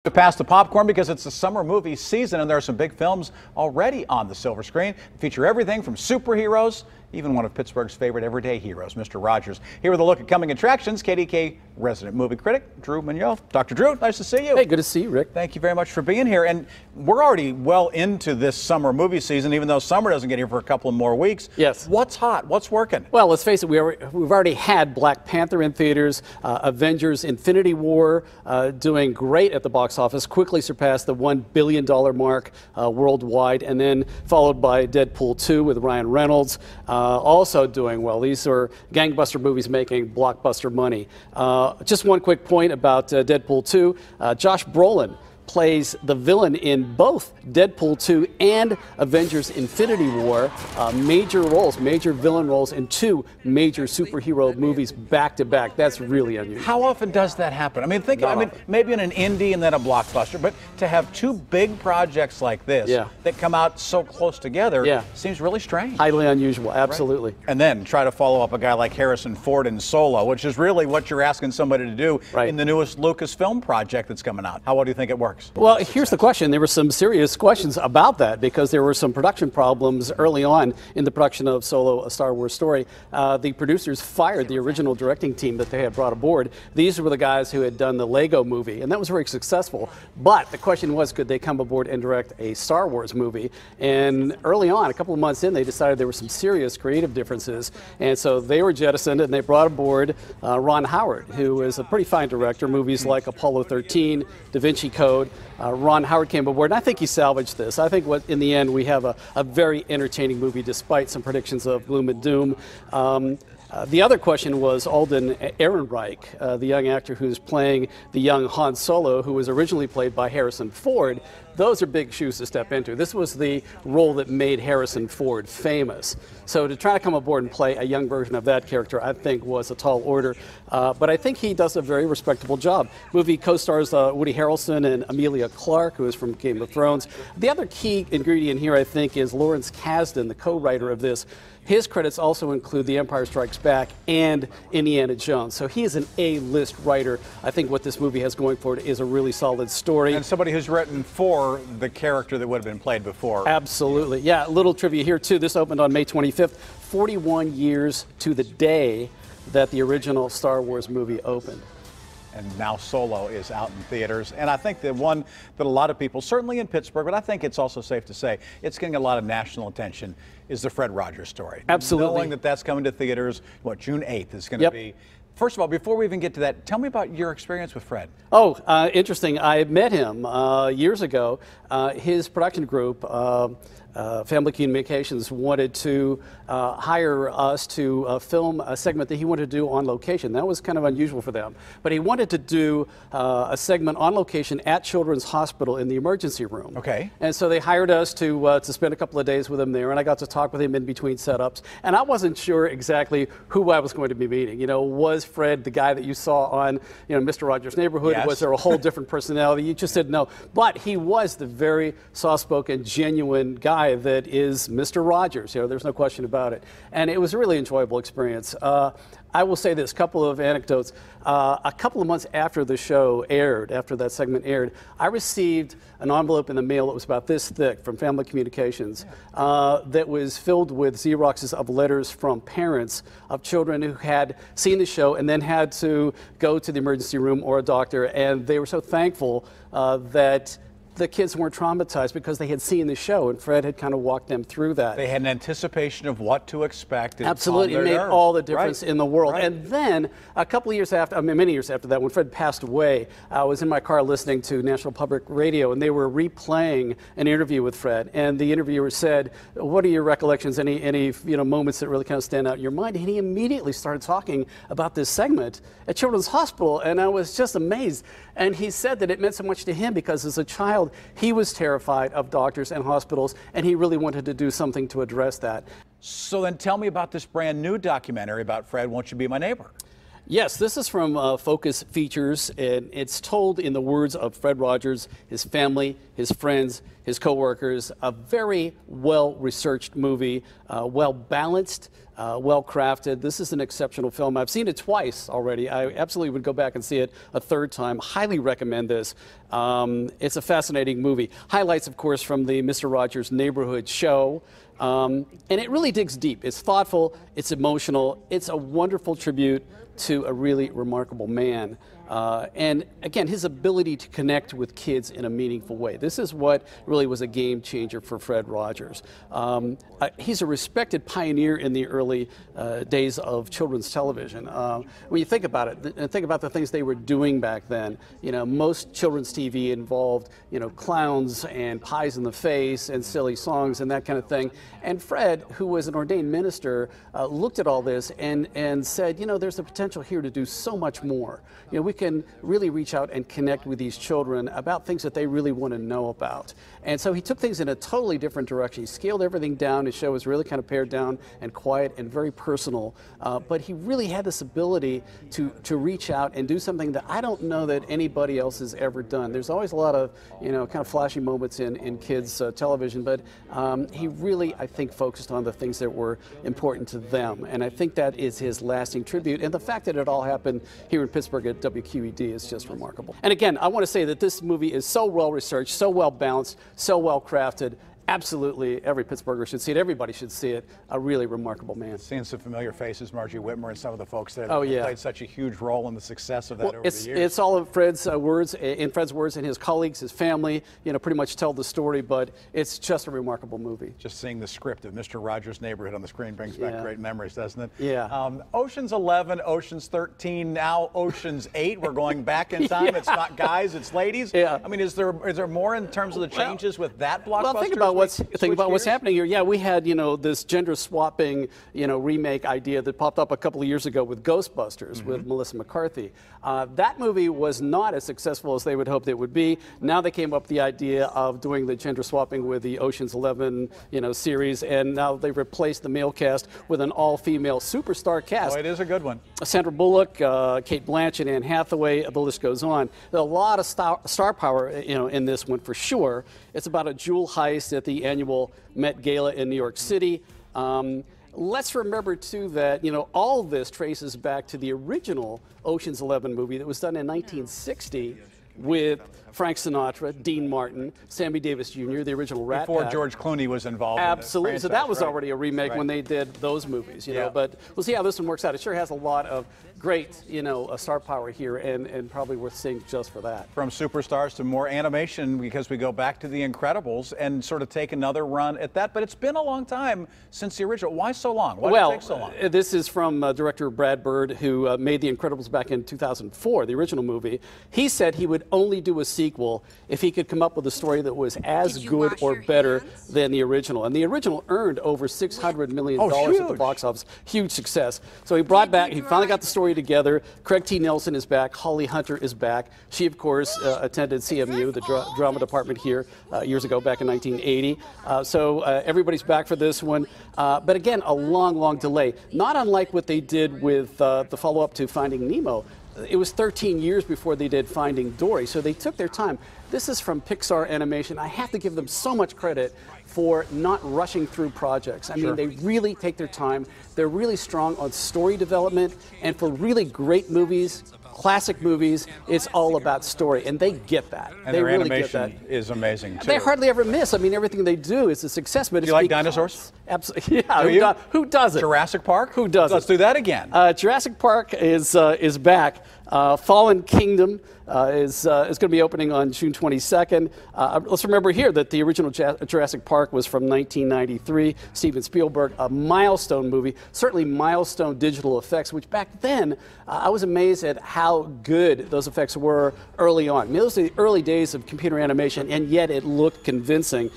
To pass the popcorn because it's the summer movie season and there are some big films already on the silver screen. Feature everything from superheroes, even one of Pittsburgh's favorite everyday heroes, Mr. Rogers. Here with a look at coming attractions, KDK resident movie critic, Drew Moniot. Dr. Drew, nice to see you. Hey, good to see you, Rick. Thank you very much for being here. And we're already well into this summer movie season, even though summer doesn't get here for a couple of more weeks. Yes. What's hot? What's working? Well, let's face it, we've already had Black Panther in theaters, Avengers Infinity War doing great at the box office, quickly surpassed the $1 billion mark worldwide, and then followed by Deadpool 2 with Ryan Reynolds, also doing well. These are gangbuster movies making blockbuster money. Just one quick point about Deadpool 2. Josh Brolin plays the villain in both Deadpool 2 and Avengers Infinity War. Major roles, major villain roles in two major superhero movies back to back. That's really unusual. How often does that happen? I mean, maybe in an indie and then a blockbuster, but to have two big projects like this that come out so close together seems really strange. Highly unusual, absolutely. Right. And then try to follow up a guy like Harrison Ford in Solo, which is really what you're asking somebody to do in the newest Lucasfilm project that's coming out. How well do you think it works? Well, here's the question. There were some serious questions about that because there were some production problems early on in the production of Solo, A Star Wars Story. The producers fired the original directing team that they had brought aboard. These were the guys who had done the Lego movie, and that was very successful. But the question was, could they come aboard and direct a Star Wars movie? And early on, a couple of months in, they decided there were some serious creative differences, and so they were jettisoned, and they brought aboard Ron Howard, who is a pretty fine director, movies like Apollo 13, Da Vinci Code. Ron Howard came aboard, and I think he salvaged this. I think in the end we have a very entertaining movie despite some predictions of gloom and doom. The other question was Alden Ehrenreich, the young actor who's playing the young Han Solo, who was originally played by Harrison Ford. Those are big shoes to step into. This was the role that made Harrison Ford famous. So to try to come aboard and play a young version of that character, I think was a tall order. But I think he does a very respectable job. Movie co-stars Woody Harrelson and Emilia Clarke, who is from Game of Thrones. The other key ingredient here, I think, is Lawrence Kasdan, the co-writer of this. His credits also include The Empire Strikes Back and Indiana Jones. So he is an A-list writer. I think what this movie has going for it is a really solid story. And somebody who's written for the character that would have been played before. Absolutely. Yeah, a little trivia here, too. This opened on May 25th, 41 years to the day that the original Star Wars movie opened. And now Solo is out in theaters. And I think the one that a lot of people, certainly in Pittsburgh, but I think it's also safe to say it's getting a lot of national attention, is the Fred Rogers story. Absolutely. Knowing that that's coming to theaters, June 8th is going to be. First of all, before we even get to that, tell me about your experience with Fred. Oh, interesting. I met him years ago. His production group, Family Communications, wanted to hire us to film a segment that he wanted to do on location. That was kind of unusual for them. But he wanted to do a segment on location at Children's Hospital in the emergency room. Okay. And so they hired us to spend a couple of days with him there, and I got to talk with him in between setups. And I wasn't sure exactly who I was going to be meeting. You know, was Fred the guy that you saw on, Mr. Rogers' Neighborhood? Yes. Was there a whole different personality? You just didn't know. But he was the very soft-spoken, genuine guy that is Mr. Rogers. There's no question about it. And it was a really enjoyable experience. I will say this, couple of anecdotes. A couple of months after the show aired, after that segment aired, I received an envelope in the mail that was about this thick from Family Communications that was filled with Xeroxes of letters from parents of children who had seen the show and then had to go to the emergency room or a doctor, and they were so thankful that the kids weren't traumatized because they had seen the show, and Fred had kind of walked them through that. They had an anticipation of what to expect. Absolutely, it made all the difference in the world. And then a couple of years after, many years after that, when Fred passed away, I was in my car listening to National Public Radio, and they were replaying an interview with Fred. And the interviewer said, "What are your recollections? Any moments that really kind of stand out in your mind?" And he immediately started talking about this segment at Children's Hospital, and I was just amazed. And he said that it meant so much to him because as a child, he was terrified of doctors and hospitals, and he really wanted to do something to address that. So then tell me about this brand new documentary about Fred, Won't You Be My Neighbor? Yes, this is from Focus Features, and it's told in the words of Fred Rogers, his family, his friends, his co-workers. A very well-researched movie, well-balanced, well crafted. This is an exceptional film. I've seen it twice already. I absolutely would go back and see it a third time. Highly recommend this. It's a fascinating movie. Highlights, of course, from the Mr. Rogers' Neighborhood show. And it really digs deep. It's thoughtful, it's emotional, it's a wonderful tribute to a really remarkable man. And again, his ability to connect with kids in a meaningful way. This is what really was a game changer for Fred Rogers. He's a respected pioneer in the early days of children's television. When you think about it, and think about the things they were doing back then, you know, most children's TV involved, you know, clowns and pies in the face and silly songs and that kind of thing. And Fred, who was an ordained minister, looked at all this and said, you know, there's the potential here to do so much more. You know, we can really reach out and connect with these children about things that they really want to know about. And so he took things in a totally different direction. He scaled everything down. His show was really kind of pared down and quiet and very personal. But he really had this ability to reach out and do something that I don't know that anybody else has ever done. There's always a lot of, you know, kind of flashy moments in kids' television, but he really, I think, focused on the things that were important to them. And I think that is his lasting tribute. And the fact that it all happened here in Pittsburgh at WQED is just remarkable. And again, I want to say that this movie is so well researched, so well balanced, so well crafted. Absolutely, every Pittsburgher should see it. Everybody should see it. A really remarkable man. Seeing some familiar faces, Margie Whitmer and some of the folks there that played such a huge role in the success of that over the years. It's all of Fred's words, and his colleagues, his family, you know, pretty much tell the story, but it's just a remarkable movie. Just seeing the script of Mr. Rogers' Neighborhood on the screen brings back great memories, doesn't it? Yeah. Ocean's 11, Ocean's 13, now Ocean's 8. We're going back in time. It's not guys, it's ladies. Yeah. I mean, is there more in terms of the changes with that blockbuster? Well, think about what's happening here. Yeah, we had, you know, this gender swapping, you know, remake idea that popped up a couple of years ago with Ghostbusters with Melissa McCarthy. That movie was not as successful as they would hoped it would be. Now they came up with the idea of doing the gender swapping with the Ocean's 11, you know, series, and now they've replaced the male cast with an all-female superstar cast. Oh, it is a good one. Sandra Bullock, Kate Blanchett, Anne Hathaway, the list goes on. There's a lot of star power, you know, in this one for sure. It's about a jewel heist at the annual Met Gala in New York City. Let's remember, too, that, you know, all this traces back to the original Ocean's 11 movie that was done in 1960 with Frank Sinatra, Dean Martin, Sammy Davis Jr., the original Rat Before Pack. George Clooney was involved. Absolutely. In the So that was already a remake when they did those movies, you know. But we'll see how this one works out. It sure has a lot of great, you know, star power here, and probably worth seeing just for that. From superstars to more animation, because we go back to The Incredibles and sort of take another run at that. But it's been a long time since the original. Why so long? Why did it take so long? This is from director Brad Bird, who made The Incredibles back in 2004, the original movie. He said he would only do a sequel if he could come up with a story that was as good or better than the original. And the original earned over $600 million at the box office. Huge success. So he brought back, he finally got the story together. Craig T. Nelson is back. Holly Hunter is back. She, of course, attended CMU, the drama department here years ago, back in 1980. So everybody's back for this one. But again, a long, long delay. Not unlike what they did with the follow-up to Finding Nemo. It was 13 years before they did Finding Dory, so they took their time. This is from Pixar Animation. I have to give them so much credit for not rushing through projects. I mean, they really take their time. They're really strong on story development, and for really great movies, classic movies, it's all about story, and they get that. And they their really animation get that. is amazing, too. They hardly ever miss. I mean, everything they do is a success. But do you like dinosaurs? Absolutely. Yeah. Who doesn't? Jurassic Park? Who doesn't? Let's do that again. Jurassic Park is back. Fallen Kingdom is going to be opening on June 22nd. Let's remember here that the original Jurassic Park was from 1993. Steven Spielberg, a milestone movie, certainly milestone digital effects, which back then I was amazed at how good those effects were early on. I mean, those are the early days of computer animation, and yet it looked convincing.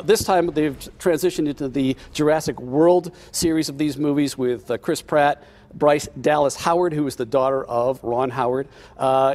This time they've transitioned into the Jurassic World series of these movies with Chris Pratt, Bryce Dallas Howard, who is the daughter of Ron Howard.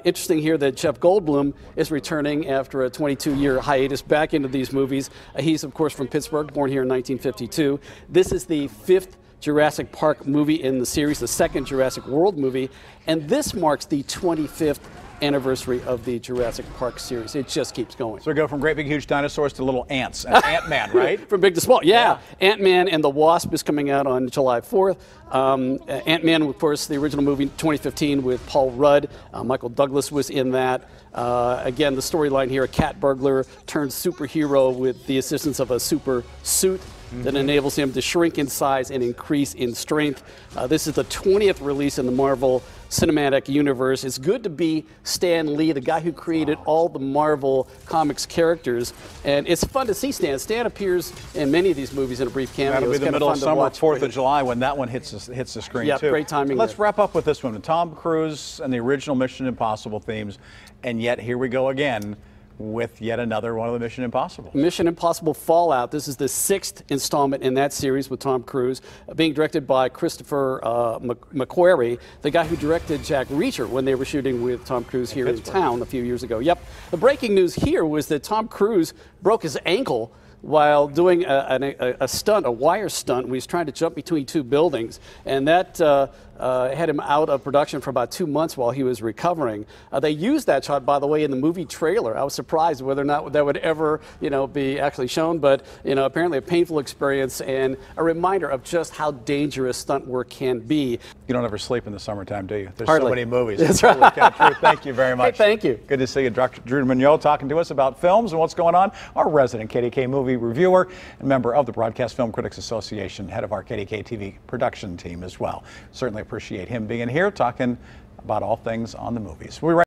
Interesting here that Jeff Goldblum is returning after a 22-year hiatus back into these movies. He's, of course, from Pittsburgh, born here in 1952. This is the 5th Jurassic Park movie in the series, the 2nd Jurassic World movie, and this marks the 25th anniversary of the Jurassic Park series. It just keeps going. So we go from great big huge dinosaurs to little ants. Ant-Man, right? From big to small, yeah. Ant-Man and the Wasp is coming out on July 4th. Ant-Man, of course, the original movie 2015 with Paul Rudd. Michael Douglas was in that. Again, the storyline here, a cat burglar turned superhero with the assistance of a super suit that enables him to shrink in size and increase in strength. This is the 20th release in the Marvel Cinematic Universe. It's good to be Stan Lee, the guy who created all the Marvel Comics characters. And it's fun to see Stan. Stan appears in many of these movies in a brief cameo. That'll be It's the kinda middle fun of to summer, watch. 4th of July, when that one hits the screen, Yep, too. great timing Let's there. wrap up with this one. The Tom Cruise and the original Mission Impossible themes. And yet, here we go again with yet another one of the Mission Impossible. Mission Impossible Fallout. This is the 6th installment in that series with Tom Cruise, being directed by Christopher McQuarrie, the guy who directed Jack Reacher when they were shooting with Tom Cruise here in town a few years ago. Yep. The breaking news here was that Tom Cruise broke his ankle while doing a stunt, a wire stunt, when he was trying to jump between two buildings, and that had him out of production for about 2 months while he was recovering. They used that shot, by the way, in the movie trailer. I was surprised whether or not that would ever, be actually shown, but apparently a painful experience and a reminder of just how dangerous stunt work can be. You don't ever sleep in the summertime, do you? There's Hardly. so many movies. That's right. True. Thank you very much. Hey, thank you. Good to see you, Dr. Drew Moniot, talking to us about films and what's going on. Our resident KDK movie reviewer and member of the Broadcast Film Critics Association, head of our KDK TV production team as well. Certainly appreciate him being here, talking about all things on the movies.